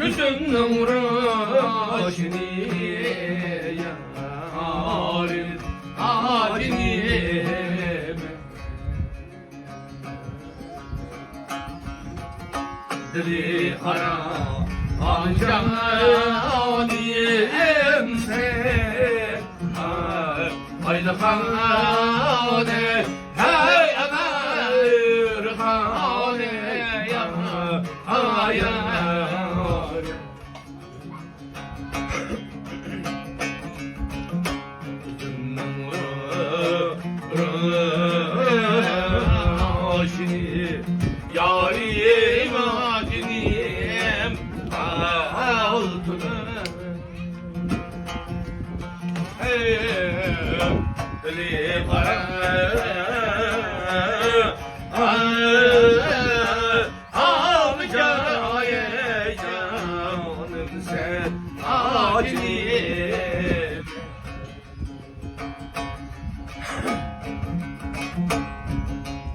Hüsnü uğraşını yarim halim dili kara ancaniyem sen haydi khane hey amir khane ya ayar yarim acniyem altına dili kara amcaye canım sen acniyem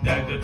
derdi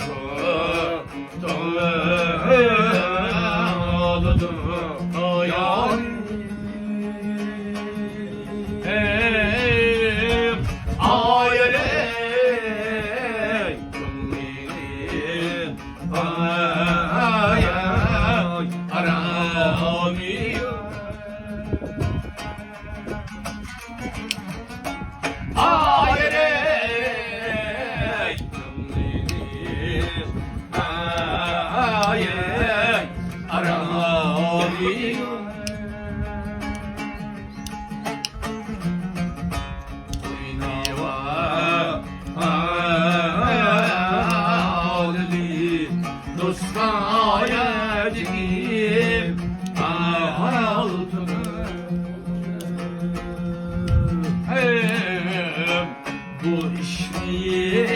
bu işi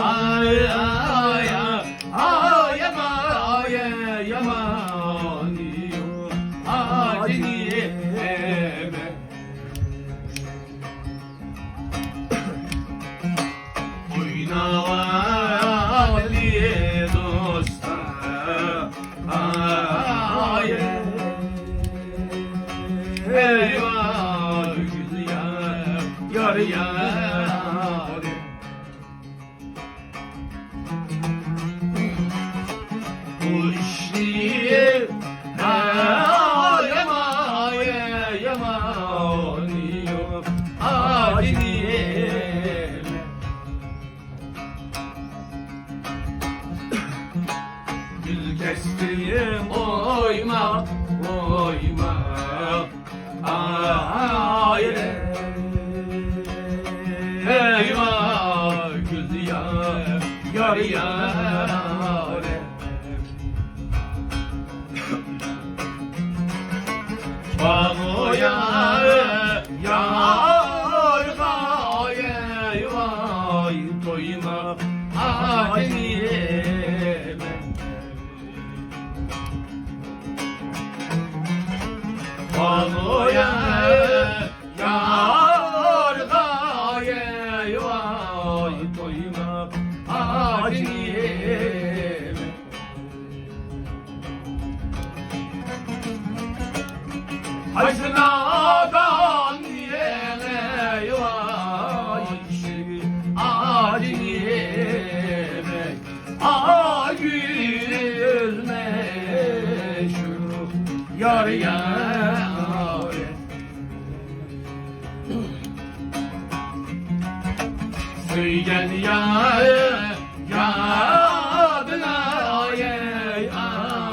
ay ay ay yaman yaman acniyem oynavaliye dosta ay eyvah gül yar yar bu işliği yaman yok acniyem gül kestim oyma oyma aile eyvah gül yar yar Bağ yar gaye vay doyma acniyem Bağ yar gaye vay doyma acniyem Haysnadan yele vay acniyem gül meşhur yar yar Söylen yadına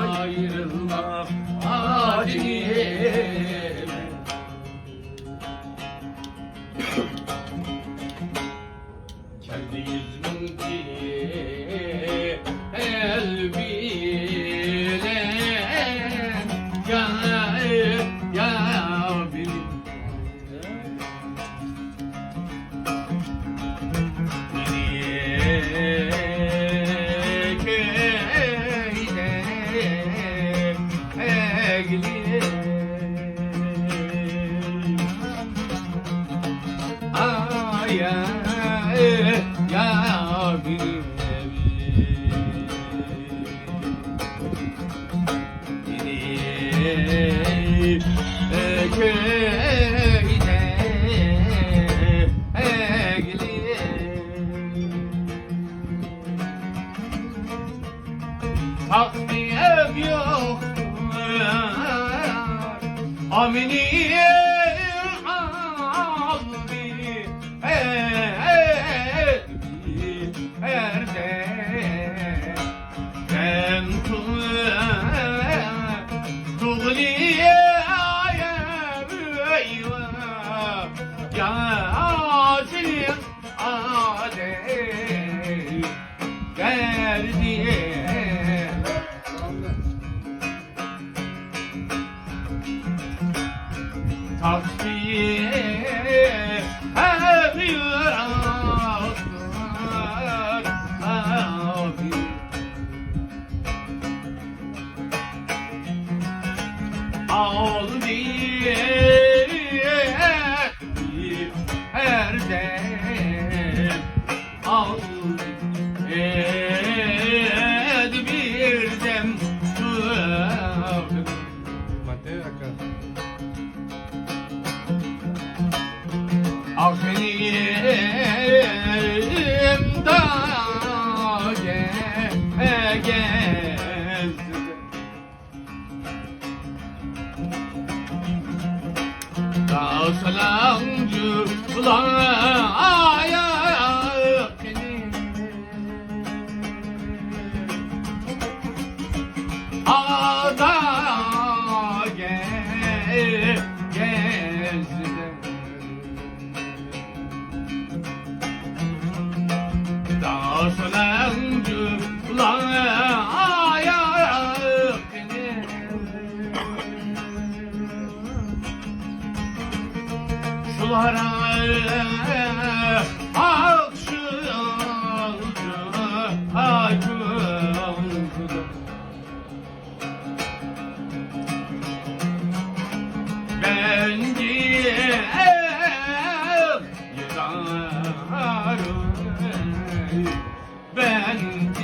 ayrılma acniyem kendi yüzümün ki el bilen ya bilen ya takdiyem yok amini albi erde ben tuğliye Yasin ade derdiye takviye abi al diye her dem al bir dem Mantén acá. Aferin da gez Dağsalancı bulaya Ada gezdi Dağsalancı bulaya Sulara akşıldı bendim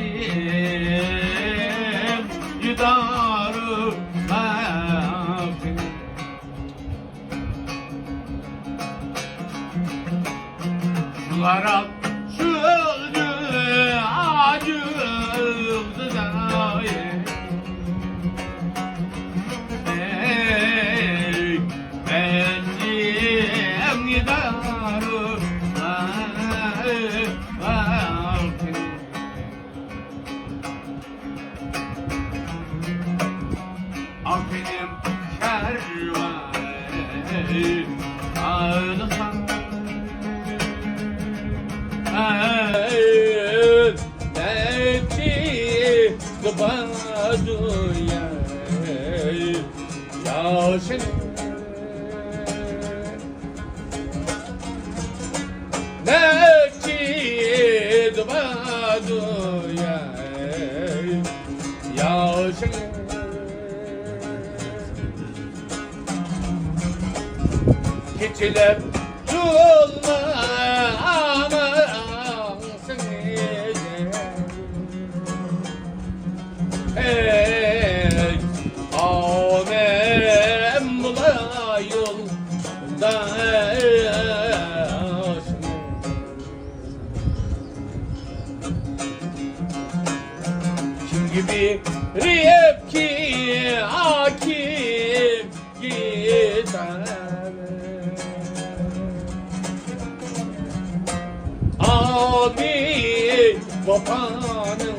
yudarım nafsini sulara sürdü acıldı daim bendim yudarım Benim kervanım ağlıkan Neci kıbaduya Yaşın Neci kıbaduya Yaşın Keçiler yolma amansın Ey amem bula yolda Kim gibi riyep ki hakim gider Abi babanın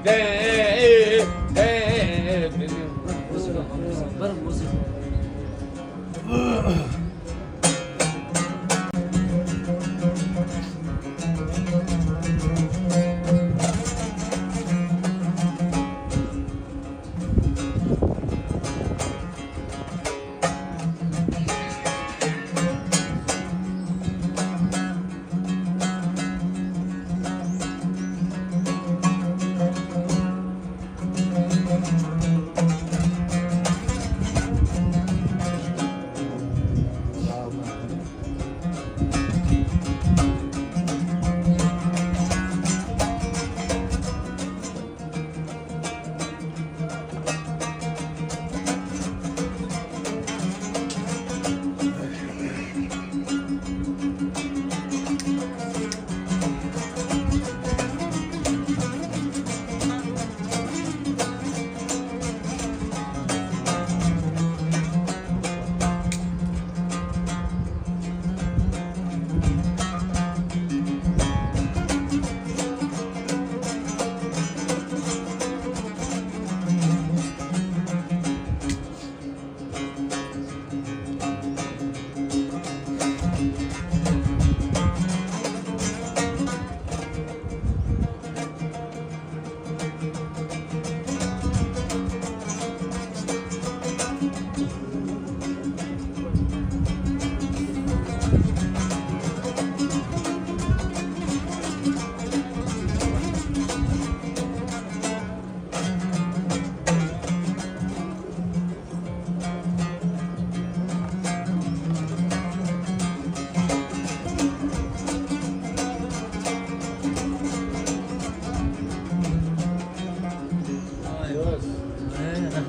dedini Ver müzik.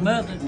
دماغك.